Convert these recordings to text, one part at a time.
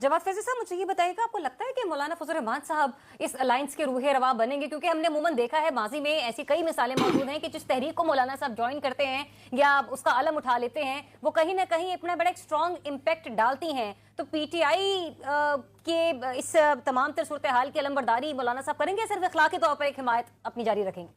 जवाद फैज़ल साहब, मुझे ये बताइएगा, आपको लगता है कि मौलाना फजल रहमान साहब इस अलायंस के रूहे रवा बनेंगे? क्योंकि हमने अमूमन देखा है माजी में ऐसी कई मिसालें मौजूद हैं कि जिस तहरीक को मौलाना साहब ज्वाइन करते हैं या उसका अलम उठा लेते हैं, वो कहीं ना कहीं अपना बड़ा एक स्ट्रॉन्ग इम्पैक्ट डालती हैं। तो पीटीआई के इस तमाम तर सूरत हाल की अलमबरदारी मौलाना साहब करेंगे, सिर्फ अखलाकी तौर पर एक हिमायत अपनी जारी रखेंगे?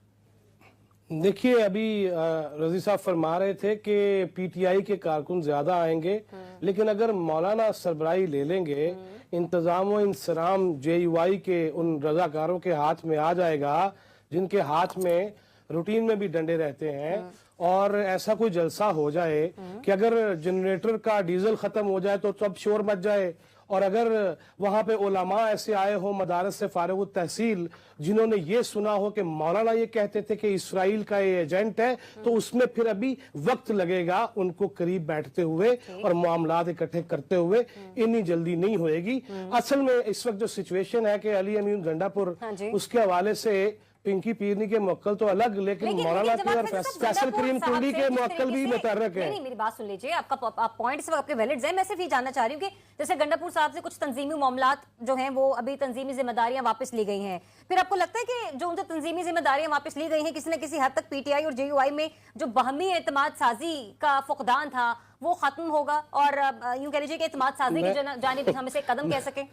देखिए, अभी रजी साहब फरमा रहे थे कि पीटीआई के कारकुन ज्यादा आएंगे, लेकिन अगर मौलाना सरबराही ले लेंगे, इंतजाम व इंसराम जेयूआई के उन रजाकारों के हाथ में आ जाएगा जिनके हाथ में रूटीन में भी डंडे रहते हैं, और ऐसा कोई जलसा हो जाए कि अगर जनरेटर का डीजल खत्म हो जाए तो अब शोर मच जाए, और अगर वहां पे उलमा ऐसे आए हो मदारस से फारिग तहसील जिन्होंने ये सुना हो कि मौलाना ये कहते थे कि इसराइल का ये एजेंट है, तो उसमें फिर अभी वक्त लगेगा उनको करीब बैठते हुए और मामलात इकट्ठे करते हुए। इतनी जल्दी नहीं होएगी। असल में इस वक्त जो सिचुएशन है कि अली अमीन गंडापुर, उसके हवाले से पिंकी पीरनी के मुवक्किल तो अलग, लेकिन मौलाना के और फैसल करीम कुंडी के मुवक्किल भी मुतहर्रिक है। नहीं, मेरी बात सुन लीजिए, आपका पॉइंट इस वक्त आपके वैलिड है। मैं सिर्फ ये जानना चाह रही हूँ कि जैसे गंडापुर साहब से कुछ तंजीमी मामलात जो हैं वो अभी तंजीमी जिम्मेदारियां वापस ली गई हैं, फिर आपको लगता है कि जो उनसे तंजीमी जिम्मेदारियां वापस ली गई हैं किसी न किसी हद तक पीटीआई और जेयूआई में जो बाहमी एतमाद साजी का फुकदान था वो खत्म होगा, और यूं कह लीजिए कि एतमाद साजी की जानिब हम इसे कदम कह सकें?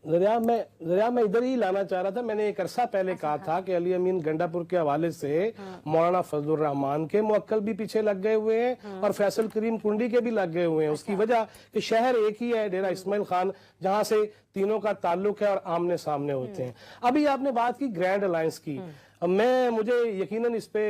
जरिया मैं इधर ही लाना चाह रहा था। मैंने एक अरसा पहले कहा था कि अली अमीन गंडापुर के हवाले से मौलाना फजलुर रहमान के मुवक्किल भी पीछे लग गए हुए हैं और फैसल करीम कुंडी के भी लग गए हुए हैं। उसकी वजह कि शहर एक ही है, डेरा इस्माइल खान, जहां से तीनों का ताल्लुक है और आमने सामने होते हैं। अभी आपने बात की ग्रैंड अलायंस की, मुझे यकीनन इस पे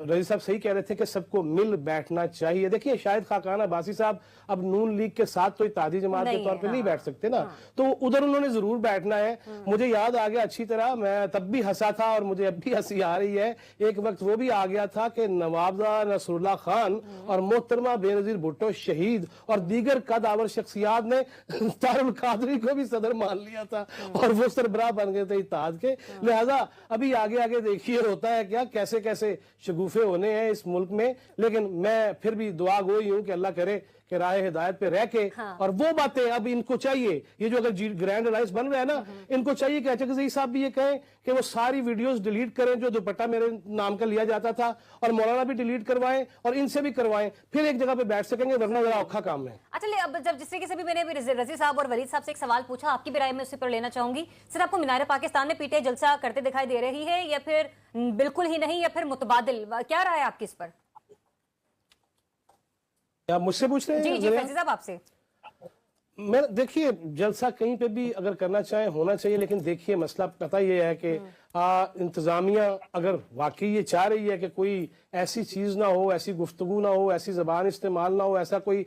रजी साहब सही कह रहे थे कि सबको मिल बैठना चाहिए। देखिए, शायद खाकान अब्बासी साहब अब नून लीग के साथ तो इत्तेहादी जमात के तौर पे नहीं बैठ सकते ना, तो उधर उन्होंने जरूर बैठना है। मुझे याद आ गया अच्छी तरह, मैं तब भी हंसा था और मुझे अब भी हंसी आ रही है। एक वक्त वो भी आ गया था कि नवाबदा नसरुल्लाह खान और मोहतरमा बेनजीर भुट्टो शहीद और दीगर कदावर शख्सियात ने तारुल कादरी को भी सदर मान लिया था और वो सरबराह बन गए थे इत्तेहाद के। लिहाजा अभी आगे आगे देखिए होता है क्या, कैसे कैसे शगुफे होने हैं इस मुल्क में। लेकिन मैं फिर भी दुआ गोई हूं कि अल्लाह करे कि राह हिदायत पे रह के और वो बातें अब इनको चाहिए, ये जो अगर ग्रैंड अलायंस बन रहा है ना, इनको चाहिए कि अचकज़ई साहब भी ये कहें कि वो सारी वीडियोस डिलीट करें जो दुपट्टा मेरे नाम का लिया जाता था, और मौलाना भी डिलीट करवाएं और इनसे भी करवाएं, फिर एक जगह पे बैठ सकेंगे, वरना जरा औखा काम है। अच्छा, अब जब जिस तरीके से भी मैंने रजी साहब और वलीद साहब से एक सवाल पूछा, आपकी भी राय में उसी पर लेना चाहूंगी। सर, आपको मीनार पाकिस्तान में पीटीआई जलसा करते दिखाई दे रही है या फिर बिल्कुल ही नहीं, या फिर मुतबादिल? क्या राय है आपकी इस पर? आप मुझसे पूछ रहे हैं? जी फैज़ल साहब, आपसे। मैं देखिए, जलसा कहीं पे भी अगर करना चाहे होना चाहिए, लेकिन देखिए मसला पता ये है कि इंतजामिया अगर वाकई ये चाह रही है कि कोई ऐसी चीज ना हो, ऐसी गुफ्तगू ना हो, ऐसी जबान इस्तेमाल ना हो, ऐसा कोई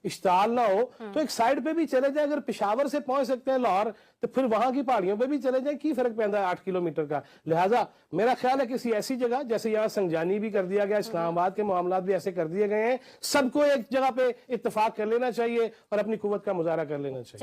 इश्ताल ना हो, तो एक साइड पे भी चले जाए। अगर पेशावर से पहुंच सकते हैं लाहौर, तो फिर वहां की पहाड़ियों पे भी चले जाए, की फर्क पैदा है 8 किलोमीटर का। लिहाजा मेरा ख्याल है किसी ऐसी जगह, जैसे यहाँ संजानी भी कर दिया गया, इस्लामाबाद के मामलात भी ऐसे कर दिए गए हैं, सबको एक जगह पे इत्तेफाक कर लेना चाहिए और अपनी कुव्वत का मुजाहरा कर लेना चाहिए।